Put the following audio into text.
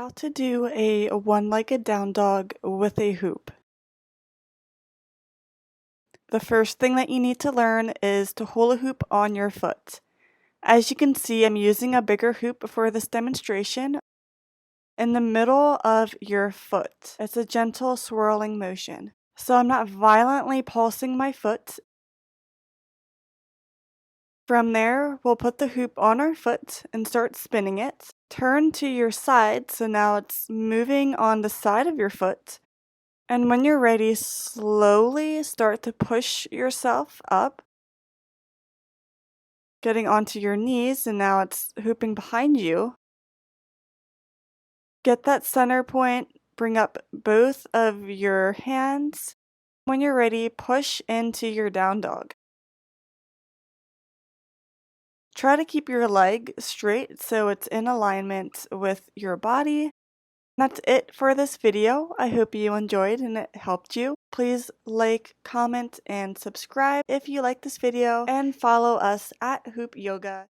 How to do a one-legged down dog with a hoop. The first thing that you need to learn is to hula hoop on your foot. As you can see, I'm using a bigger hoop for this demonstration. In the middle of your foot, it's a gentle swirling motion. So I'm not violently pulsing my foot. From there, we'll put the hoop on our foot and start spinning it. Turn to your side, so now it's moving on the side of your foot. And when you're ready, slowly start to push yourself up, getting onto your knees, and now it's hooping behind you. Get that center point, bring up both of your hands. When you're ready, push into your down dog. Try to keep your leg straight so it's in alignment with your body. That's it for this video. I hope you enjoyed and it helped you. Please like, comment, and subscribe if you like this video, and follow us at Hoop Yoga.